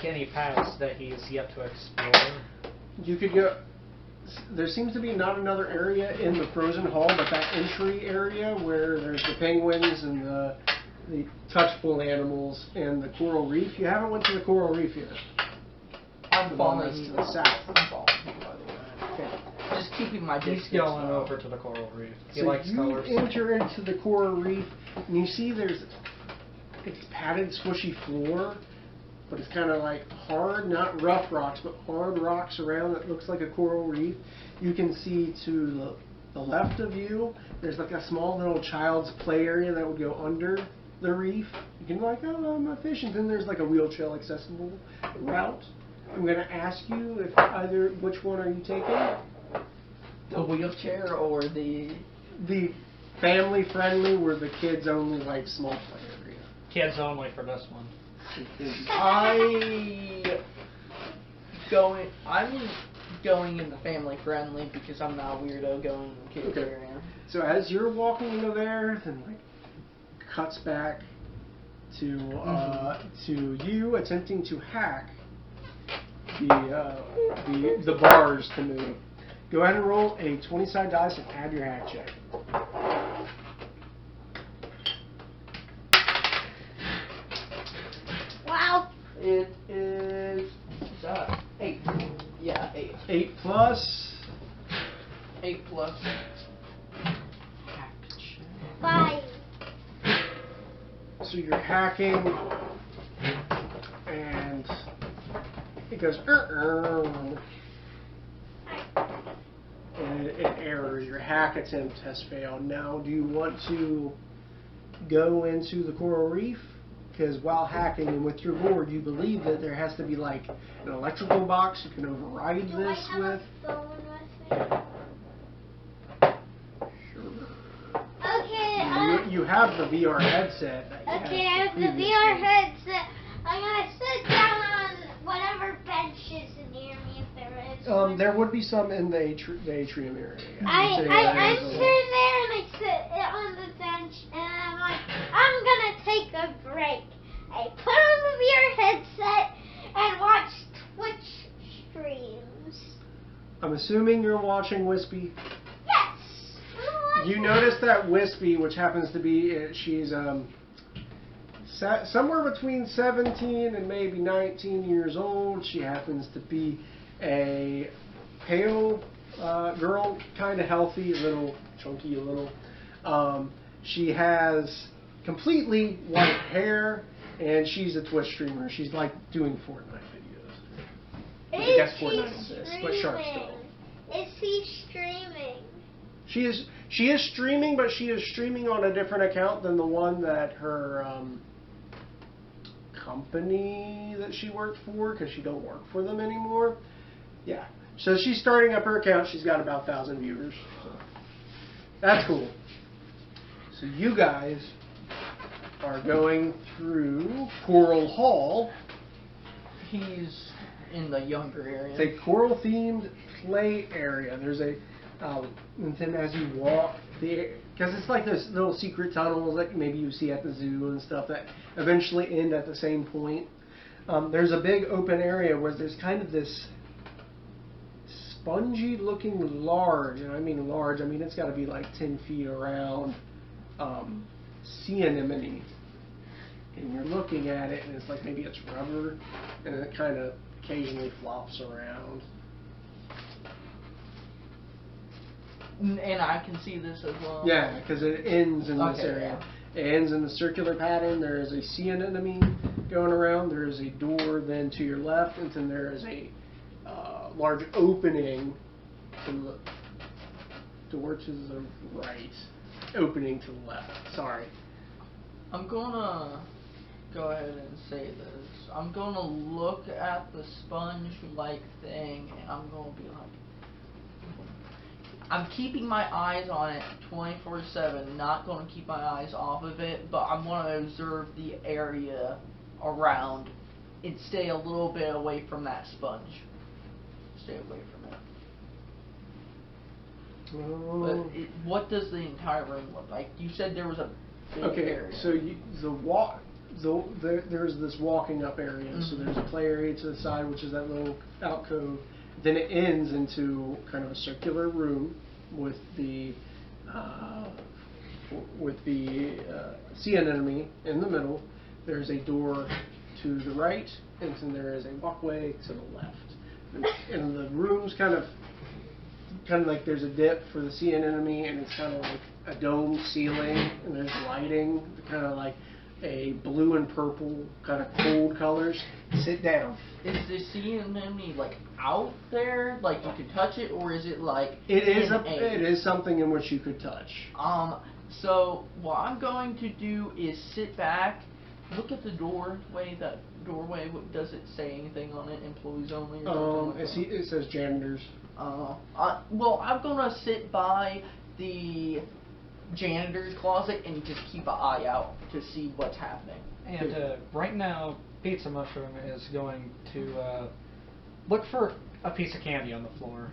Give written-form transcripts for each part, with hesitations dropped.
like any paths that he's yet to explore? You could go. There seems to be not another area in the frozen hall, but that entry area where there's the penguins and the touchable animals and the coral reef. You haven't went to the coral reef yet. I'm following to the south. I'm following you, by the way. Okay. Just keeping my distance. He's going over to the coral reef. He So likes you colors. enter into the coral reef, and you see it's padded, squishy floor, but it's kind of like hard, not rough rocks, but hard rocks around it. Looks like a coral reef. You can see to the left of you, there's like a small little child's play area that would go under the reef. You can like, oh, I'm a fish, and then there's like a wheelchair accessible route. I'm going to ask you which one are you taking? The wheelchair or the family friendly, where the kids only like small play area. Kids only for this one. I'm going in the family friendly because I'm not a weirdo going in the kids area. So as you're walking into there, then like cuts back to you attempting to hack the bars to move. Go ahead and roll a 20-sided dice and add your hack check. Wow. It is 8. Yeah, 8. 8 plus. 8 plus. 5. So you're hacking, and it goes, and it errors. Your hack attempt has failed. Now, do you want to go into the coral reef? Because while hacking and with your board, you believe that there has to be like an electrical box you can override Do this I have with. a phone with me? Okay. You have the VR headset. Okay, I have the VR headset. I'm gonna sit down on whatever bench is near me if there is. There would be some in the atrium area. I'm sitting there and I sit on the bench and I'm like, I'm gonna take a break. I put on the VR headset and watch Twitch streams. I'm assuming you're watching Wispy. Yes. You notice that Wispy, which happens to be, she's somewhere between 17 and maybe 19 years old. She happens to be a pale girl, kind of healthy, a little chunky, a little. She has completely white hair, and she's a Twitch streamer. She's like doing Fortnite videos. I guess Fortnite exists, but Shark still. Is he streaming? She is streaming, but she is streaming on a different account than the one that her company that she worked for, because she don't work for them anymore. Yeah. So she's starting up her account. She's got about 1,000 viewers. So that's cool. So you guys are going through Coral Hall. He's in the younger area. It's a coral-themed play area. There's a and then as you walk, because it's like those little secret tunnels that maybe you see at the zoo and stuff that eventually end at the same point. There's a big open area where there's kind of this spongy-looking large, and I mean large, I mean it's got to be like 10 feet around, sea anemone. And you're looking at it, and it's like maybe it's rubber, and it kind of occasionally flops around. And I can see this as well. Yeah, because it ends in this Okay, area. It ends in the circular pattern. There is a sea anemone going around. There is a door then to your left, and then there is a large opening to the door to the right, opening to the left. Sorry. I'm gonna go ahead and say this. I'm gonna look at the sponge-like thing, and I'm gonna be like, I'm keeping my eyes on it 24/7, not going to keep my eyes off of it, but I'm going to observe the area around and stay a little bit away from that sponge. Stay away from it. But what does the entire room look like? You said there was a big area. So there's this walking up area. So there's a play area to the side, which is that little alcove. Then it ends into kind of a circular room with the sea anemone in the middle. There's a door to the right, and then there is a walkway to the left. And the room's kind of like there's a dip for the sea anemone, and it's kind of like a dome ceiling, and there's lighting, kind of like a blue and purple kind of cold colors. Sit down. Is the sea anemone like out there, like you can touch it, or is it like It in is something in which you could touch. So what I'm going to do is sit back, look at the doorway. That doorway, does it say anything on it? Employees only. Or something like that? It says janitors. Well, I'm gonna sit by the janitor's closet and just keep an eye out to see what's happening. And right now, Pizza Mushroom is going to look for a piece of candy on the floor.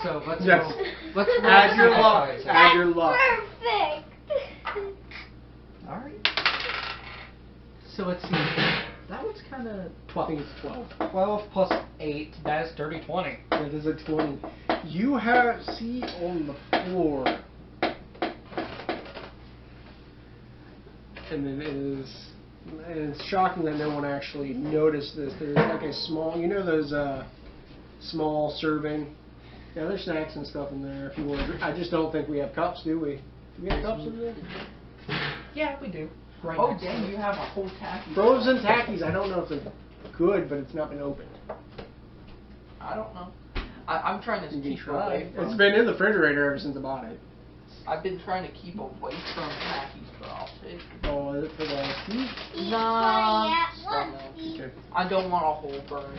So let's Yes. roll. Let's roll Add your some luck. exercise. Add your luck. Perfect. All right. So let's see. That one's kind of I think it's 12. 12 plus 8. That is dirty 20. That is a 20. You see on the floor, and it's shocking that no one actually noticed this. There's like a small, those small serving. Yeah, there's snacks and stuff in there if you want. I just don't think we have cups, do we? Do we have cups in there? Yeah, we do. Right Oh, next dang, to you have a whole tacky. Frozen Takis. I don't know if they're good, but it's not been opened. I don't know. I'm trying to You can keep try. away from. It's been in the refrigerator ever since I bought it. I've been trying to keep away from tackies, but I'll take. Oh, is it for the tea? Eat Nah, 20 at stop once. it. Okay. I don't want a whole burn.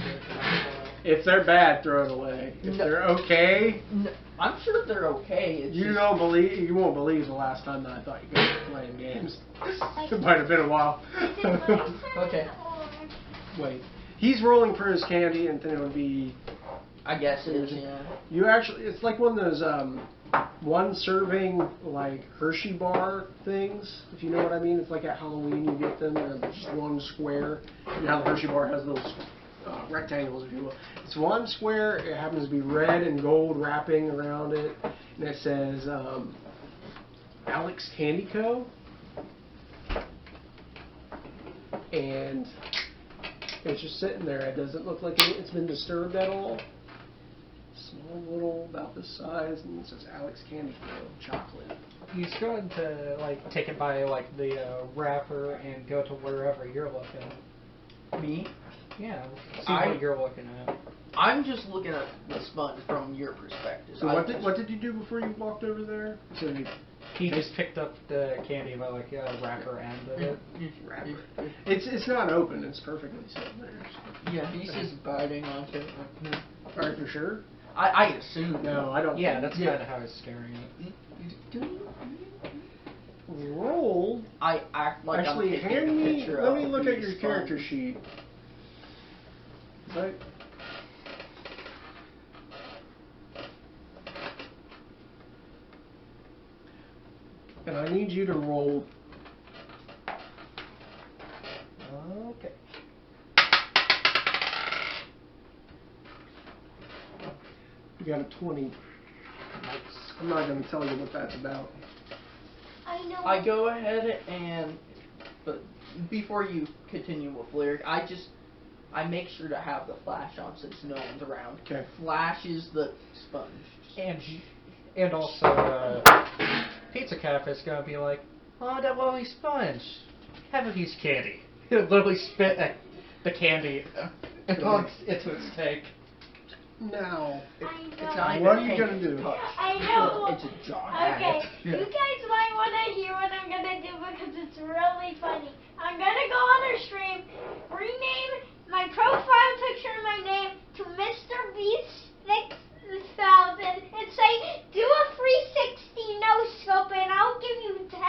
If they're bad, throw it away. If No. they're okay, No, I'm sure they're okay. It's you just, won't believe the last time that I thought you guys were playing games. It might have been a while. Okay. Wait. He's rolling for his candy, and then it would be I guess it is. Yeah. you actually. It's like one of those one serving like Hershey bar things, if you know what I mean. It's like at Halloween you get them, and it's just one square. You know how the Hershey bar has those rectangles, if you will. It's one square. It happens to be red and gold wrapping around it, and it says Alex Candy Co. And it's just sitting there. It doesn't look like it's been disturbed at all. Small little, about this size, and it says Alex Candy Co. chocolate. He's going to like take it by like the wrapper and go to wherever you're looking. Me? Yeah, see I- what you're looking at. I'm just looking at the sponge from your perspective. So what did you do before you walked over there? So you He just picked up the candy by like a wrapper end of it. wrap it. It's not open. It's perfectly sitting there. Yeah, he's just biting onto it. Are you for sure? I assume. No, I don't. Yeah, think- that's kind of how he's scaring it. Roll. I act like Actually, I'm taking hand a me. picture Let of me look the at your sponge. character sheet. Right. And I need you to roll. Okay. You got a 20. I'm not going to tell you what that's about. I know. I go ahead and, but before you continue with lyric, I make sure to have the flash on since no one's around. Okay. Flashes the sponge. And also, Pizza Cafe is gonna be like, oh, that lovely sponge. Have a piece of candy. He'll literally spit the candy into its tank. Now, I It's know. not even What are you pink, gonna do? touch. I know. It's a jar. Okay, Yeah. you guys might want to hear what I'm going to do because it's really funny. I'm going to go on our stream, rename my profile picture and my name to Mr. Beast 6000 and say, do a 360 no-scope and I'll give you $10,000.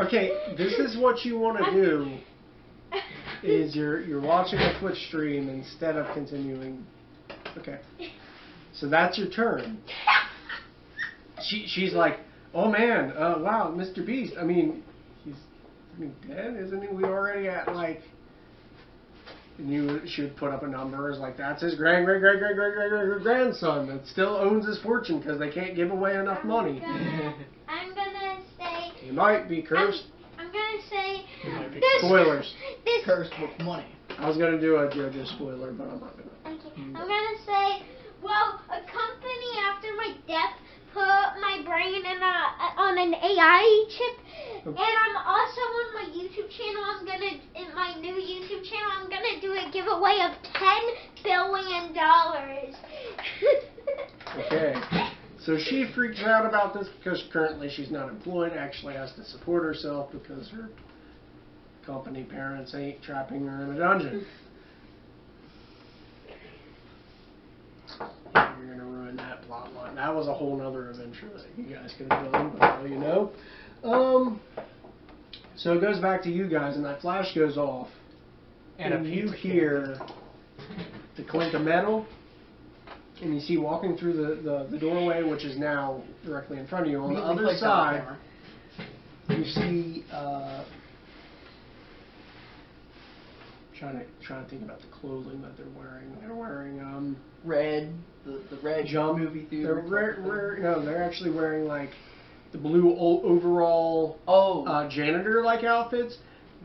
okay, this is what you want to do. Is you're watching a Twitch stream instead of continuing. Okay. So that's your turn. She's like, Oh man, wow, Mr. Beast. I mean, he's dead, isn't he? We already at like. And you should put up a number as like that's his grandson that still owns his fortune because they can't give away enough money. I'm gonna say. He might be cursed. I'm gonna say. Spoilers. This. Cursed with money. I was gonna do a JoJo spoiler, but I'm not gonna. Okay. I'm gonna say. Well, a company after my death put my brain in on an AI chip, and I'm also on my YouTube channel. In my new YouTube channel, I'm gonna do a giveaway of $10 billion. Okay. So she freaks out about this because currently she's not employed. Actually, has to support herself because her company parents ain't trapping her in a dungeon. You're gonna ruin that plot line. That was a whole nother adventure that you guys could have done, but now you know. So it goes back to you guys, and that flash goes off, and you hear the clink of metal, and you see walking through the doorway, which is now directly in front of you. On the other side, you see. Trying to think about the clothing that they're wearing. They're wearing Red, the red jump movie theater. They're actually wearing like the blue overall janitor-like outfits,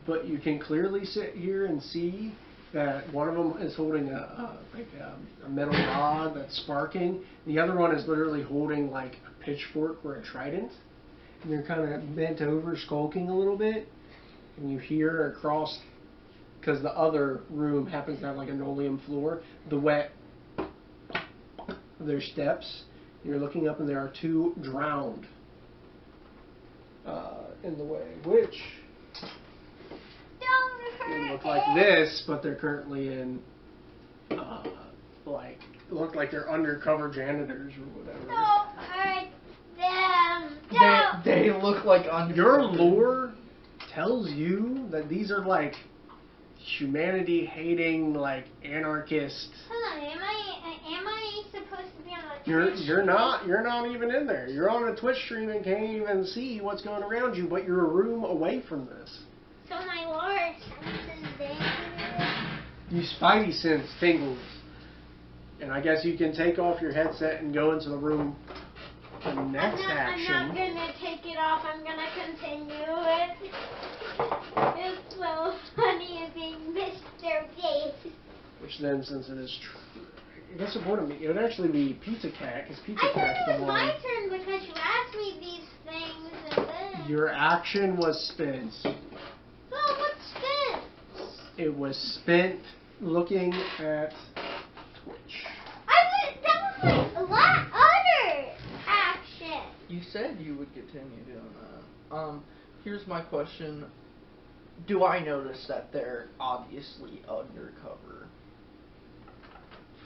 but you can clearly sit here and see that one of them is holding a metal rod that's sparking. The other one is literally holding like a pitchfork or a trident, and they're kind of bent over, skulking a little bit, and you hear across. Because the other room happens to have like a linoleum floor, the wet of their steps. You're looking up and there are two drowned in the way, which they look like this, but they're currently in look like they're undercover janitors or whatever. Don't hurt them. They look like undercover. Your lore tells you that these are like humanity-hating, like anarchists. Hold on, am I supposed to be on a Twitch? You're not even in there. You're on a Twitch stream and can't even see what's going around you, but you're a room away from this. So my lore senses danger. You spidey sense tingles. And I guess you can take off your headset and go into the room for the next action. I'm not gonna take it off, I'm gonna continue it. It's so funny being Mr. Beast. Which then, since it is true, I guess it would actually be Pizza Cat, because Pizza I Cat's thought the it was one. my turn because you asked me these things and then... Your action was spent. Oh, what's this? It was spent looking at Twitch. That was my other action. You said you would continue doing that. Here's my question. Do I notice that they're obviously undercover?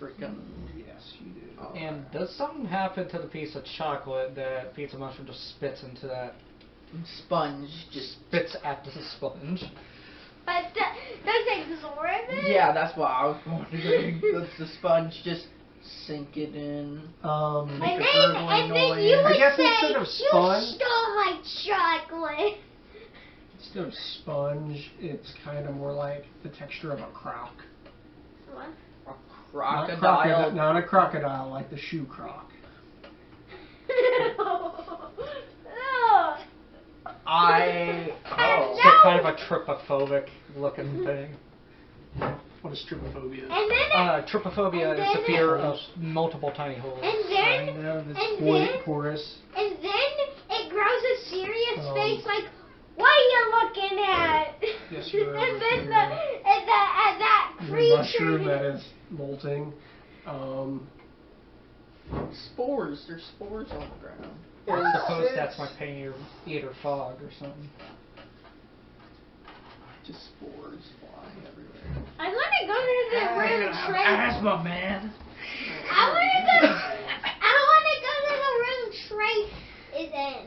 Freaking... Yes, you do. And does something happen to the piece of chocolate that Pizza Mushroom just spits into that? Sponge just... Spits at the sponge. But does it absorb it? Yeah, that's what I was wondering. Does the sponge just sink it in? Make And a then gurgling noise. you I would guess say, instead of you sponge, stole my chocolate. instead of sponge, it's kind of more like the texture of a croc. What? A crocodile? Not a crocodile, like the shoe croc. So kind of a trypophobic looking thing. What is trypophobia? And then Trypophobia is the fear of multiple tiny holes. And then Chorus. And then it grows a serious face like, what are you looking at? Yes, you're And then over that The creature. mushroom that is molting. Spores. There's spores on the ground. I suppose that's my pain eater fog or something. Just spores flying everywhere. I want to go to the room Trey. Asthma, man. I want to go to the room Trey is in.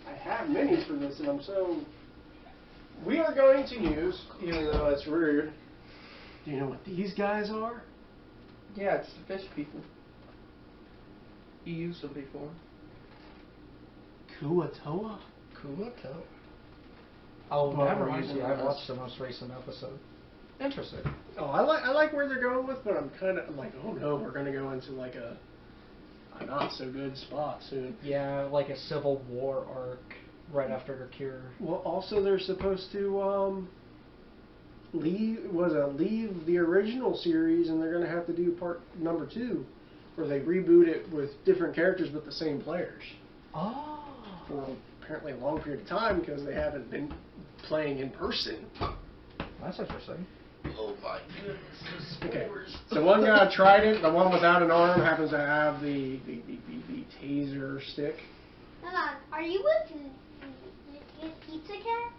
I have minis for this, and we are going to use, even though it's rude. Do you know what these guys are? Yeah, it's the fish people. You used them before. Kuatoa? Kuato. Oh, Well, that we're reminds using me. I this. watched the most recent episode. Interesting. Oh, I like where they're going with, but I'm like, oh no, we're gonna go into like a not so good spot soon. Yeah, like a Civil War arc right after the cure. Well, also they're supposed to leave the original series, and they're gonna have to do part number 2, where they reboot it with different characters but the same players Oh. for apparently a long period of time because they haven't been playing in person. That's interesting. Oh my goodness, the Okay, spores. so one guy tried it. The one without an arm happens to have the taser stick. Hold on. Are you with Pizza Cat?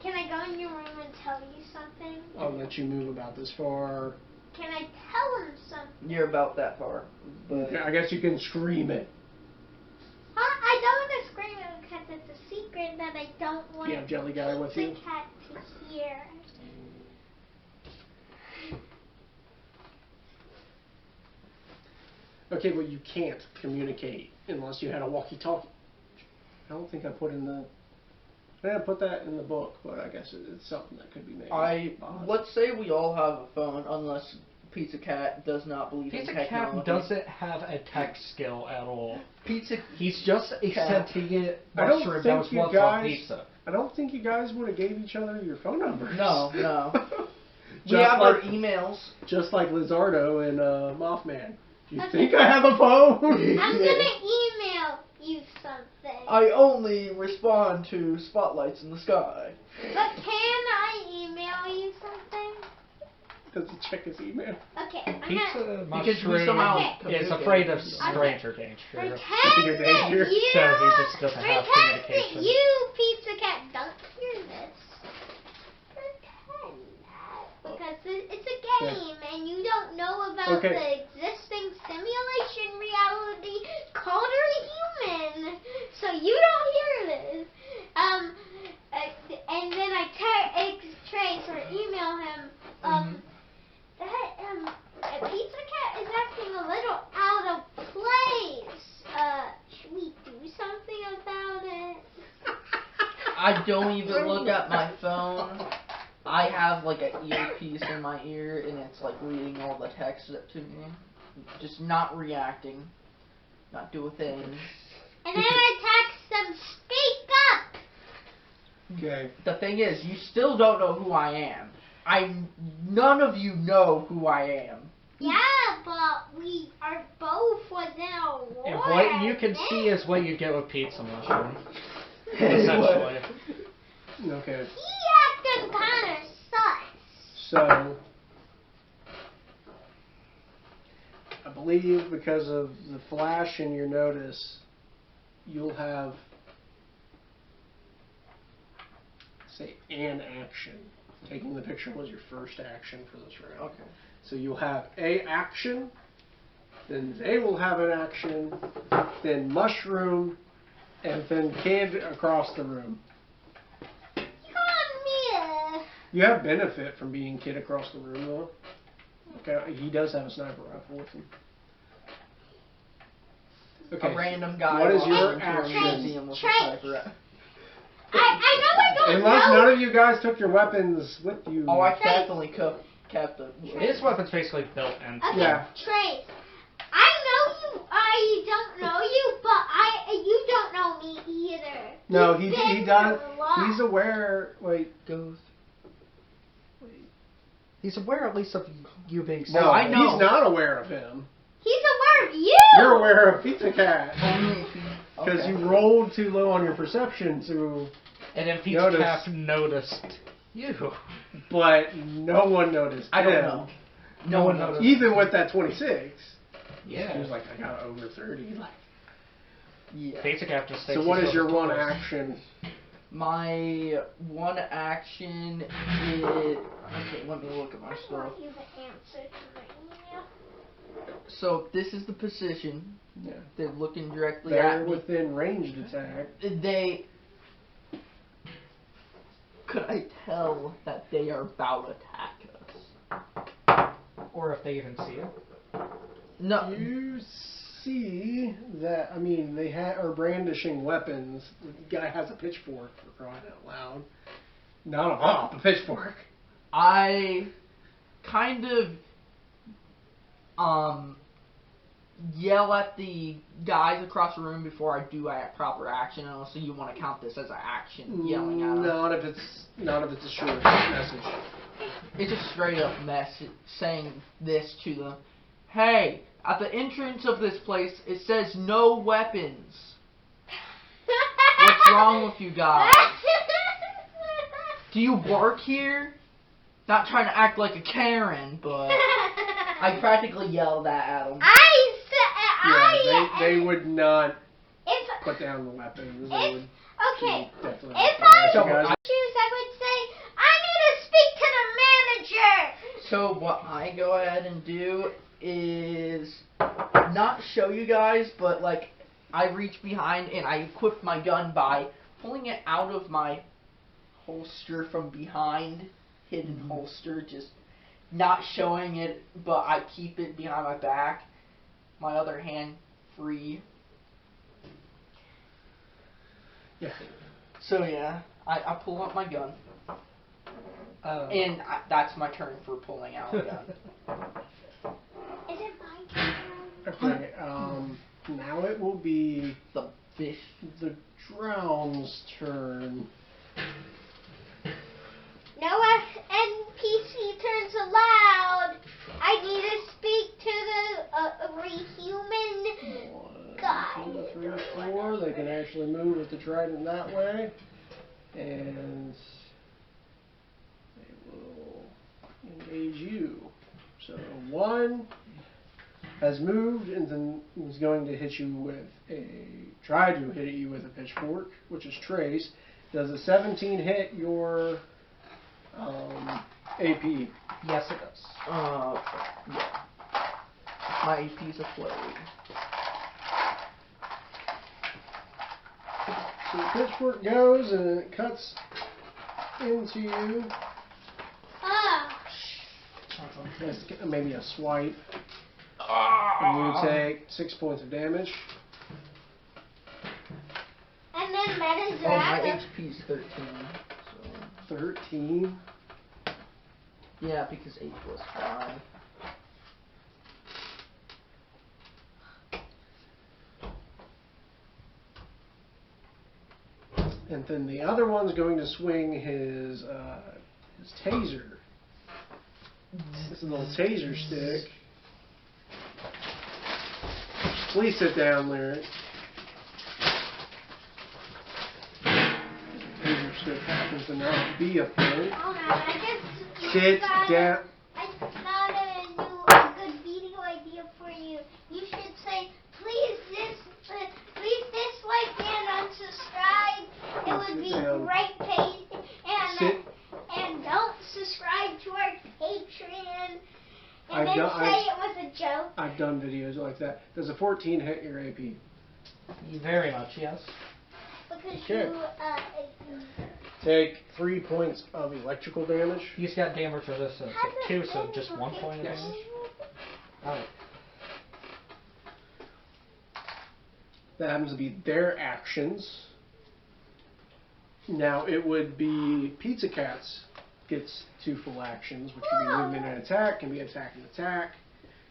Can I go in your room and tell you something? I'll let you move about this far. Can I tell him something? You're about that far. But Okay, I guess you can scream it. Huh? I don't want to scream it because it's a secret that I don't want You have Jelly Guy with Pizza you? Cat to hear. Okay, but you can't communicate unless you had a walkie-talkie. I don't think I put in the. I didn't put that in the book, but I guess it's something that could be made. let's say we all have a phone, unless Pizza Cat does not believe Pizza in Cat technology. doesn't have a tech skill at all. Pizza. He's just a Cat. sentient I don't mushroom that think was you once on guys- pizza. I don't think you guys would have gave each other your phone numbers. No, no. We Just have like, our emails. just like Lizardo and Mothman. Do you Okay. think I have a phone? I'm gonna email you something. I only respond to spotlights in the sky. But can I email you something? Does he check his email? Okay, I'm gonna Pizza Because we mushroom somehow Okay. is communicate. afraid of Okay. stranger danger. pretend Stranger that danger. you So he just doesn't have pretend communication. that you, Pizza Cat, don't hear this. Pretend that because it's a game and you don't know about Okay. the existing simulation reality called ReHuman, so you don't hear this. And then I text Trace or email him. That Pizza Cat is acting a little out of place. Should we do something about it? I don't even look at my phone. I have like an earpiece in my ear and it's like reading all the text to me. Just not reacting. Not doing things. And then I text them, speak up! Okay. The thing is, you still don't know who I am. None of you know who I am. Yeah, but we are both within a war. And what you can see is what you get with pizza mushroom. Essentially. Okay. He acting kind of sus. So, I believe because of the flash in your notice, you'll have, say, an action. Taking the picture was your first action for this round. Okay. So you'll have a action, then they will have an action, then mushroom, and then kid across the room. Come here. You have benefit from being kid across the room, though. Okay, he does have a sniper rifle with him. Okay. A random guy. What is walking your into a action? museum with a Trace. sniper. I don't Unless know. none of you guys took your weapons with you. Oh, I Trace. definitely kept it. His weapon's basically built in. Okay, Yeah. Trace. I know you. I don't know you, but you don't know me either. No, You've he been does. through a lot. He's aware. Wait. Goes. He's aware at least of you being No, I know. he's not aware of him. He's aware of you. You're aware of Pizza Cat because Okay. you rolled too low on your perception to. And then Pizza Notice. Cat noticed you. But no one noticed. I don't him. know. No one noticed. Even with that 26. Yeah. He was like, I got over 30. Like. Yeah. Pizza Cat just thinks So what he's is your over one 12. action? My one action is. Okay, let me look at my I stuff. want you to answer to my email. So this is the position. Yeah. They're looking directly They're at me. within ranged attack. They. Could I tell that they are about to attack us? Or if they even see it. No. You see that, I mean, they are brandishing weapons. The guy has a pitchfork, for crying out loud. Not a mop, a pitchfork. I kind of yell at the guys across the room before I do a proper action. And also, you want to count this as an action, yelling at them. Not if it's a short message. It's a straight up message saying this to them. Hey, at the entrance of this place, it says no weapons. What's wrong with you guys? Do you work here? Not trying to act like a Karen, but I practically yelled that at them. They would not put down the weapons. They would Okay, definitely if not. I So, choose, I would say, I need to speak to the manager. So what I go ahead and do is not show you guys, but like I reach behind and I equip my gun by pulling it out of my holster from behind, hidden holster, just not showing it, but I keep it behind my back, my other hand free. Yeah. So yeah, I pull out my gun, and that's my turn for pulling out a gun. Is it my turn? Okay, now it will be The fish. the drown's turn. No NPC turns allowed. I need to speak to the ReHuman guy. 1, 2, 3, 4. They can actually move with the trident that way. And they will engage you. So 1 has moved and then is going to hit you with try to hit you with a pitchfork, which is Trace. Does a 17 hit your AP? Yes, it does. Yeah. My AP's a flurry. So the pitchfork goes and it cuts into you. That's maybe a swipe. And you take 6 points of damage. And then Meta's Oh, my HP's 13. So 13. yeah, because 8 plus 5. And then the other one's going to swing his taser. It's a little taser stick. Please sit down, Lyric. Taser stick happens to not be a thing. Hold on, I just Sit thought down. I thought of a good video idea for you. You should say, please dislike and unsubscribe. It would be Sit down. great taste. Sit. And don't subscribe to our Patreon. And I've then done- say it was a joke. I've done videos like that. Does a 14 hit your AP? Very much, yes. Because Okay. Take 3 points of electrical damage. He's got damage resistance at 2, so just 1 point of Yes. damage. Alright. That happens to be their actions. Now it would be Pizza Cat's gets 2 full actions, which could be movement and attack, can be attack and attack,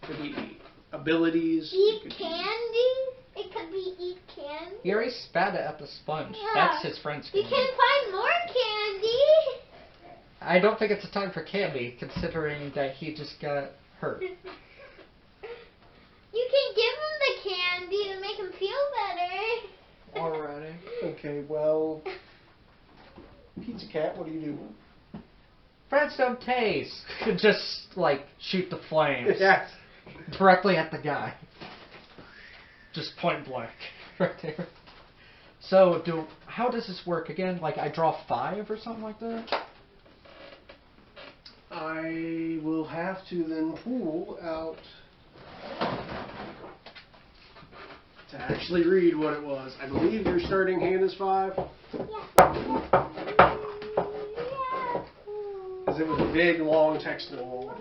could be abilities. Eat it could be- candy? It could be eat candy. He already spat it at the sponge. Yeah. That's his friend's You candy. can find more candy. I don't think it's a time for candy, considering that he just got hurt. You can give him the candy to make him feel better. Alrighty. Okay, well, Pizza Cat, what do you do? Friends don't taste. Just, like, shoot the flames. Yes. Directly at the guy. Just point blank. Right there. So, how does this work again? Like, I draw 5 or something like that? I will have to then pull out to actually read what it was. I believe your starting hand is 5. Because it was a big, long text wall.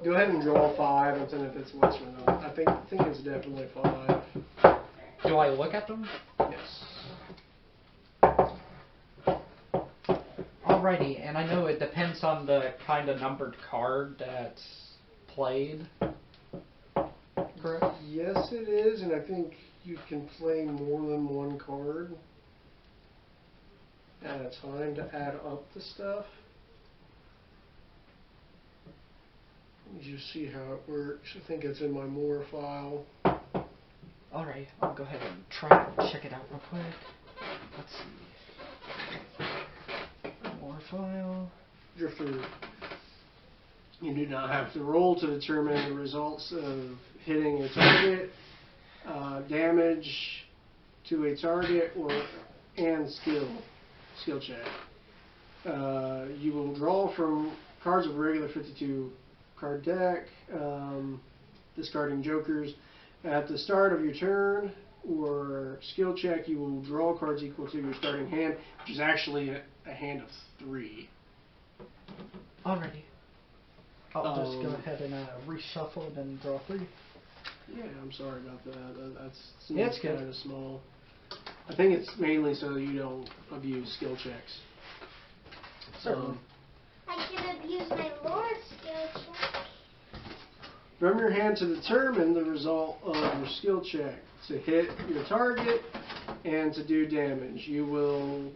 Go ahead and draw 5 and then if it's less or not. I think it's definitely 5. Do I look at them? Yes. Alrighty, and I know it depends on the kind of numbered card that's played. Correct? Yes, it is, and I think you can play more than one card at a time to add up the stuff. Let me just see how it works. I think it's in my more file. Alright, I'll go ahead and try to check it out real quick. Let's see. More file. Drifter, you do not have to roll to determine the results of hitting a target, damage to a target, and skill check. You will draw from cards of a regular 52 card deck, discarding jokers. At the start of your turn or skill check, you will draw cards equal to your starting hand, which is actually a hand of 3. Alrighty. I'll just go ahead and reshuffle it and draw 3. Yeah, I'm sorry about that. That's Yeah, it's good. kind of small. I think it's mainly so you don't abuse skill checks. Certainly. I can abuse my lore skill check. From your hand to determine the result of your skill check. To hit your target and to do damage. You will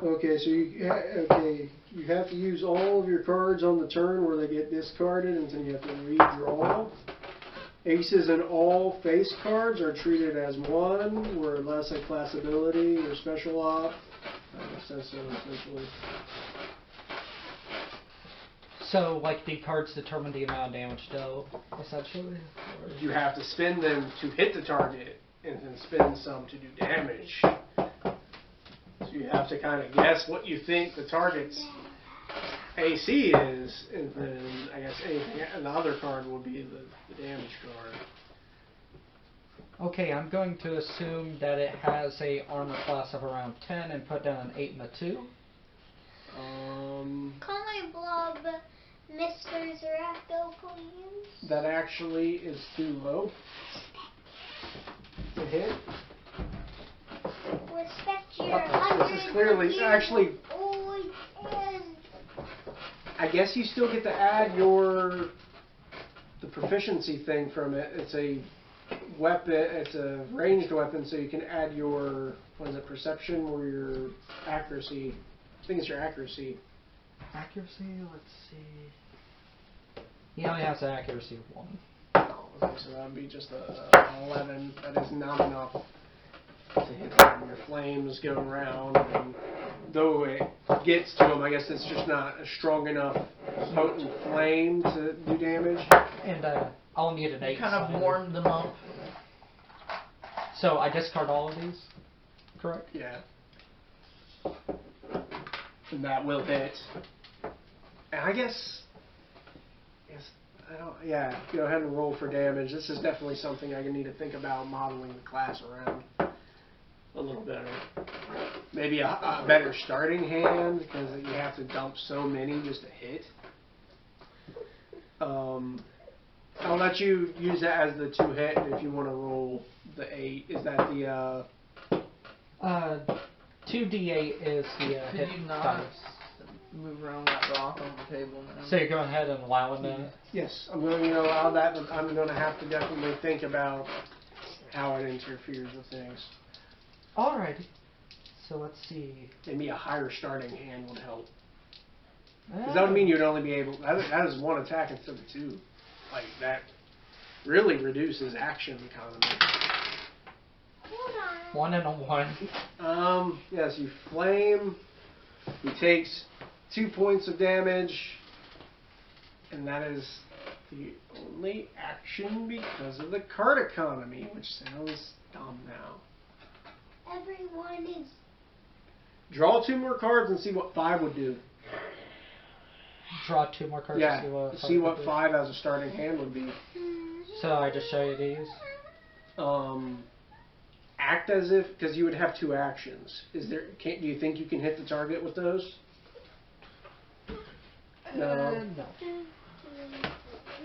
Okay, so you have to use all of your cards on the turn where they get discarded, and then you have to redraw. Aces and all face cards are treated as one, where less a class ability or special op. Says so essentially. So, like, the cards determine the amount of damage dealt, essentially? Or... You have to spend them to hit the target, and then spend some to do damage. So you have to kind of guess what you think the target's AC is, and then I guess another card will be the damage card. Okay, I'm going to assume that it has a armor class of around 10 and put down an 8 and a 2. Call my blob Mr. Zaracto, please. That actually is too low to hit. Respect your This is clearly actually. Always is. I guess you still get to add the proficiency thing from it. It's a weapon. It's a ranged weapon, so you can add your perception or your accuracy. I think it's your accuracy. Accuracy? Let's see. He only has an accuracy of 1. Oh, okay, so that would be just a 11. That is not enough to hit them. Your flames go around, and though it gets to them, I guess it's just not a strong enough potent flame to do damage. And I'll need an 8. Kind of warmed them up. So I discard all of these, correct? Yeah. And that will hit. And I guess go ahead and roll for damage. This is definitely something I need to think about modeling the class around a little better. Maybe a better starting hand, because you have to dump so many just to hit. I'll let you use that as the 2 hit if you want to roll the 8. Is that the 2d8 is the hit Could you not dice. move around that rock on the table now? So you're going ahead and allowing that? Yes, I'm going to allow that, but I'm going to have to definitely think about how it interferes with things. Alrighty. So let's see. Maybe a higher starting hand would help. Because that would mean you'd only be able... That is 1 attack instead of 2. Like, that really reduces action economy. 1 and a 1. Yes, you flame. He takes 2 points of damage. And that is the only action because of the card economy, which sounds dumb now. Everyone is. Draw 2 more cards and see what 5 would do. Draw 2 more cards Yeah, to see what 5 as a starting hand would be. So I just show you these? act as if, because you would have 2 actions. Do you think you can hit the target with those? No. No.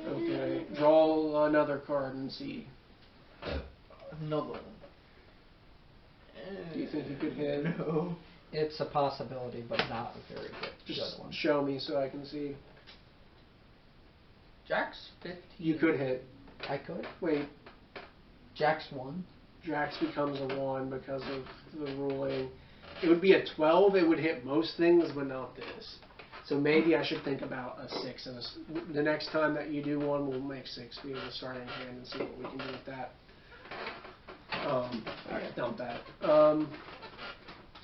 Okay. Draw another card and see. Another one. Do you think you could hit? No. It's a possibility, but not a very good Just one. show me so I can see. Jack's 15. You could hit. I could. Wait. Jack's 1. Jax becomes a 1 because of the ruling. It would be a 12. It would hit most things, but not this. So maybe I should think about a 6. And the next time that you do one, we'll make 6 be the starting hand and see what we can do with that. Alright, dump that.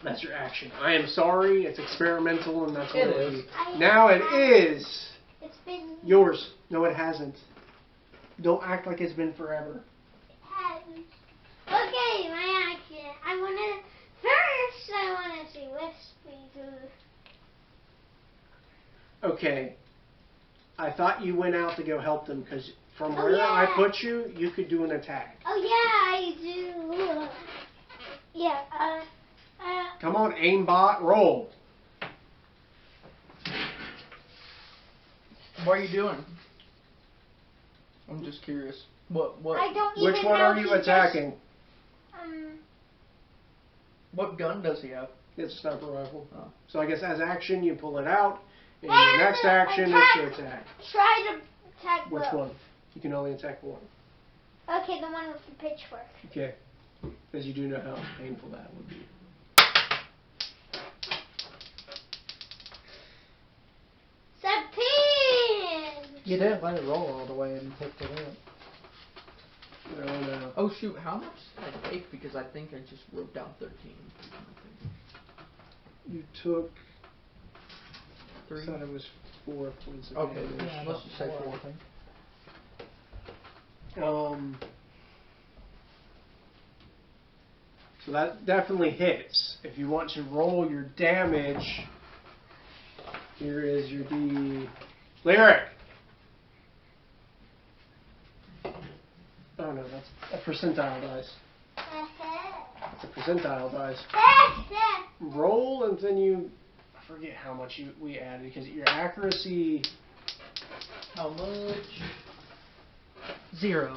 That's your action. I am sorry. It's experimental, and that's what It it will is. be. Now it is It's been yours. No, it hasn't. Don't act like it's been forever. Okay, my action. I wanna see Wispy do. Okay. I thought you went out to go help them because from Oh, where yeah. I put you, you could do an attack. Oh yeah, I do. Yeah. Come on, aimbot, roll. What are you doing? I'm just curious. What I don't even Which one know are if you he just- attacking? what gun does he have? It's a sniper rifle. Oh. So I guess as action, you pull it out. And And your next action is to attack. Try to attack Which Will. one? You can only attack one. Okay, the one with the pitchfork. Okay. Because you do know how painful that would be. You didn't let it roll all the way and picked it up. No. Oh shoot, how much did I take? Because I think I just wrote down 13. You took. 3. I thought it was 4 points of Okay, damage. yeah, let's just say 4. I think. So that definitely hits. If you want to roll your damage, here is your D. Lyric! Oh no, that's a percentile dice. That's a percentile dice. Roll and then you. I forget how much we added because your accuracy. How much? 0.